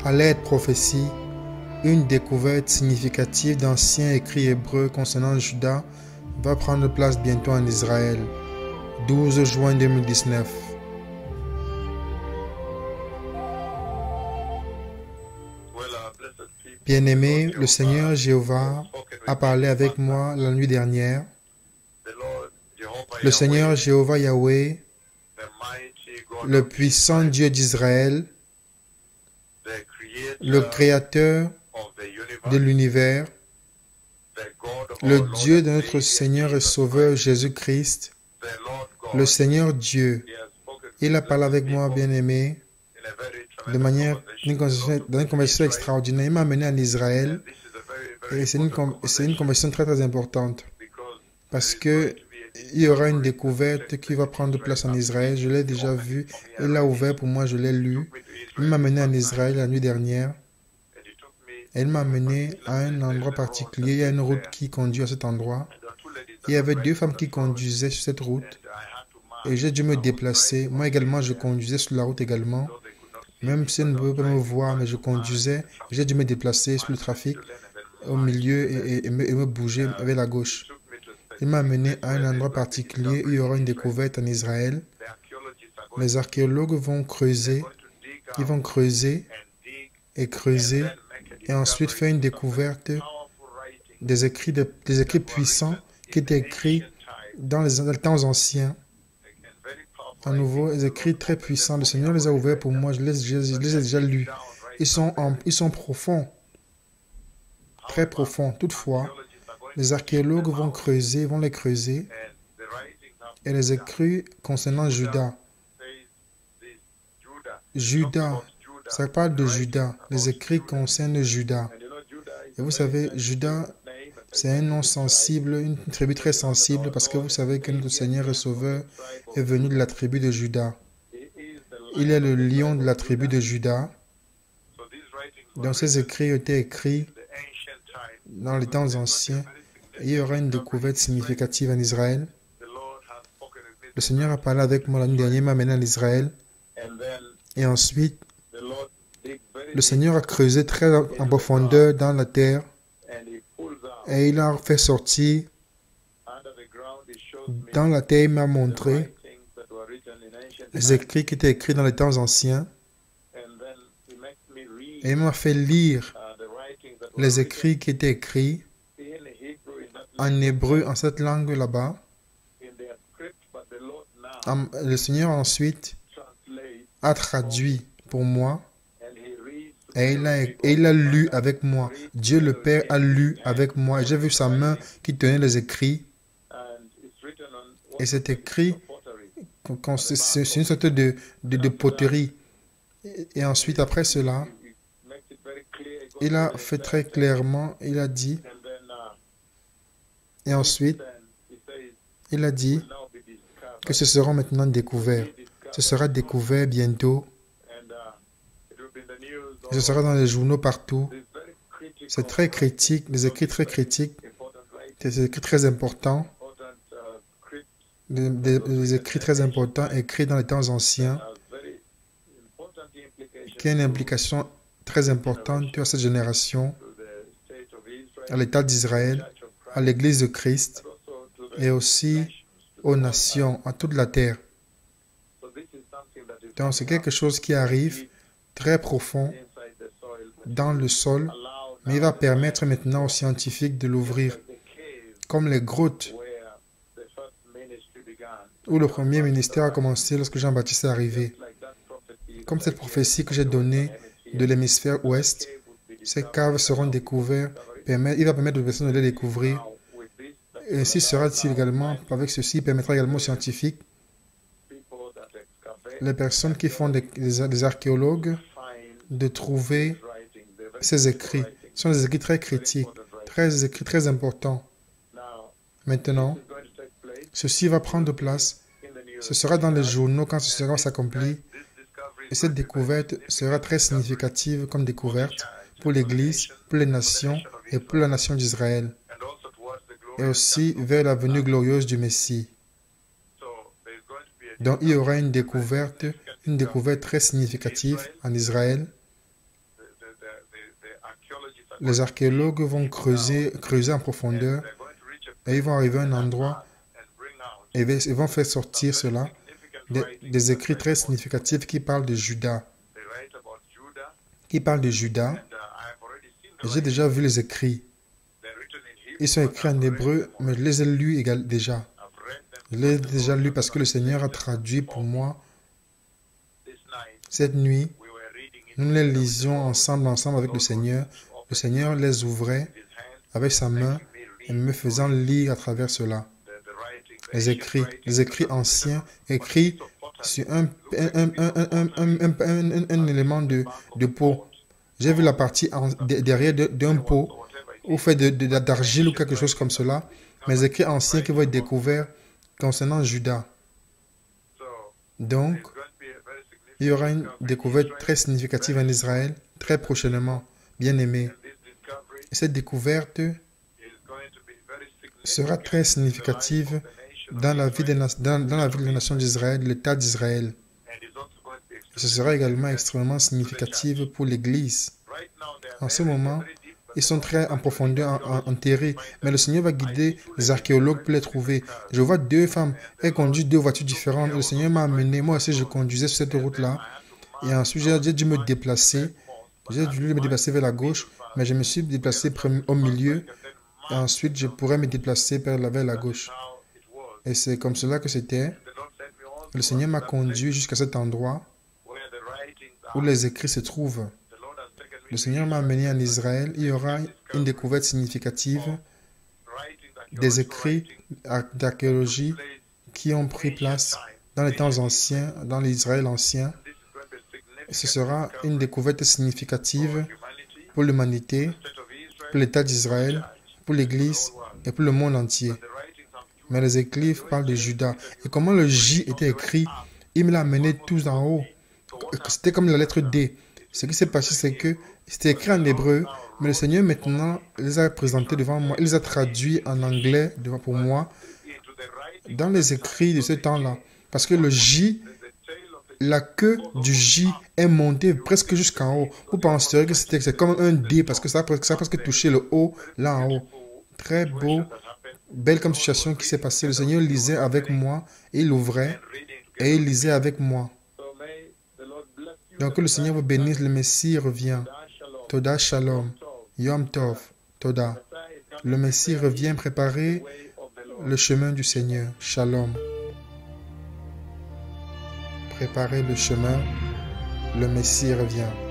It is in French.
allait être prophétie, une découverte significative d'anciens écrits hébreux concernant Juda va prendre place bientôt en Israël. 12 juin 2019. Bien-aimé, le Seigneur Jéhovah a parlé avec moi la nuit dernière. Le Seigneur Jéhovah Yahweh, le puissant Dieu d'Israël, le Créateur de l'univers, le Dieu de notre Seigneur et Sauveur Jésus-Christ, le Seigneur Dieu, il a parlé avec moi, bien-aimé, de manière, dans une conversation extraordinaire. Il m'a amené en Israël et c'est une conversation très très importante parce que il y aura une découverte qui va prendre place en Israël. Je l'ai déjà vu, il l'a ouvert pour moi, je l'ai lu. Il m'a amené en Israël la nuit dernière. Elle m'a amené à un endroit particulier. Il y a une route qui conduit à cet endroit. Il y avait deux femmes qui conduisaient sur cette route et j'ai dû me déplacer. Moi également, je conduisais sur la route également. Même si elle ne pouvait pas me voir, mais je conduisais, j'ai dû me déplacer sur le trafic au milieu et me bouger vers la gauche. Il m'a amené à un endroit particulier où il y aura une découverte en Israël. Les archéologues vont creuser, ils vont creuser et ensuite faire une découverte des écrits puissants qui étaient écrits dans les temps anciens. À nouveau, les écrits très puissants. Le Seigneur les a ouverts pour moi. Je les ai déjà lus. Ils sont profonds. Très profonds. Toutefois, les archéologues vont les creuser. Et les écrits concernant Juda. Juda. Ça parle de Juda. Les écrits concernent Juda. Et vous savez, Juda, c'est un nom sensible, une tribu très sensible, parce que vous savez que notre Seigneur et Sauveur est venu de la tribu de Juda. Il est le lion de la tribu de Juda. Donc ces écrits ont été écrits dans les temps anciens. Et il y aura une découverte significative en Israël. Le Seigneur a parlé avec moi la nuit dernière, m'a amené en Israël. Et ensuite, le Seigneur a creusé très en profondeur dans la terre. Et il a fait sortir dans la terre, il m'a montré les écrits qui étaient écrits dans les temps anciens. Et il m'a fait lire les écrits qui étaient écrits en hébreu, en cette langue là-bas. Le Seigneur ensuite a traduit pour moi. Et il a lu avec moi. Dieu le Père a lu avec moi. J'ai vu sa main qui tenait les écrits. Et c'est écrit, c'est une sorte de poterie. Et ensuite, après cela, il a fait très clairement, il a dit, et ensuite, il a dit que ce sera maintenant découvert. Ce sera découvert bientôt. Ce sera dans les journaux partout. C'est très critique, des écrits très critiques, des écrits très importants, des écrits très importants écrits dans les temps anciens, qui ont une implication très importante à cette génération, à l'État d'Israël, à l'Église de Christ et aussi aux nations, à toute la terre. Donc c'est quelque chose qui arrive très profond dans le sol, mais il va permettre maintenant aux scientifiques de l'ouvrir, comme les grottes où le premier ministère a commencé lorsque Jean-Baptiste est arrivé. Comme cette prophétie que j'ai donnée de l'hémisphère ouest, ces caves seront découvertes, il va permettre aux personnes de les découvrir. Et ainsi sera-t-il également, avec ceci, il permettra également aux scientifiques, les personnes qui font des archéologues, de trouver ces écrits. Ce sont des écrits très critiques, très importants. Maintenant, ceci va prendre place. Ce sera dans les journaux quand ce sera s'accomplir. Et cette découverte sera très significative comme découverte pour l'Église, pour les nations et pour la nation d'Israël. Et aussi vers la venue glorieuse du Messie. Donc il y aura une découverte très significative en Israël. les archéologues vont creuser en profondeur et ils vont arriver à un endroit et ils vont faire sortir cela, des écrits très significatifs qui parlent de Juda. J'ai déjà vu les écrits. Ils sont écrits en hébreu, mais je les ai lus déjà. Je les ai déjà lus parce que le Seigneur a traduit pour moi. Cette nuit, nous les lisions ensemble avec le Seigneur. Le Seigneur les ouvrait avec sa main et me faisant lire à travers cela. Les écrits anciens, écrits sur un élément de peau. J'ai vu la partie derrière d'un pot, ou fait d'argile ou quelque chose comme cela. Mais les écrits anciens qui vont être découverts concernant Juda. Donc, il y aura une découverte très significative en Israël, très prochainement, bien aimé. Cette découverte sera très significative dans la vie de la nation d'Israël, l'État d'Israël. Ce sera également extrêmement significatif pour l'Église. En ce moment, ils sont très en profondeur enterrés, mais le Seigneur va guider les archéologues pour les trouver. Je vois deux femmes, elles conduisent deux voitures différentes. Le Seigneur m'a amené, moi aussi je conduisais sur cette route-là. Et ensuite, j'ai dû me déplacer. J'ai dû me déplacer vers la gauche, mais je me suis déplacé au milieu. Et ensuite, je pourrais me déplacer vers la gauche. Et c'est comme cela que c'était. Le Seigneur m'a conduit jusqu'à cet endroit où les écrits se trouvent. Le Seigneur m'a amené en Israël. Il y aura une découverte significative des écrits d'archéologie qui ont pris place dans les temps anciens, dans l'Israël ancien. Ce sera une découverte significative pour l'humanité, pour l'État d'Israël, pour l'Église et pour le monde entier. Mais les écrits parlent de Juda. Et comment le J était écrit, il me l'a amené tout en haut. C'était comme la lettre D. Ce qui s'est passé, c'est que c'était écrit en hébreu, mais le Seigneur maintenant les a présentés devant moi. Il les a traduits en anglais pour moi dans les écrits de ce temps-là. Parce que le J, la queue du J est montée presque jusqu'en haut. Vous penserez que c'est comme un D parce que ça a presque touché le haut, là en haut. Très beau, belle comme situation qui s'est passée. Le Seigneur lisait avec moi, il ouvrait et il lisait avec moi. Donc que le Seigneur vous bénisse, le Messie revient. Toda Shalom, Yom Tov, Toda. Le Messie revient préparer le chemin du Seigneur. Shalom. Préparez le chemin, le Messie revient.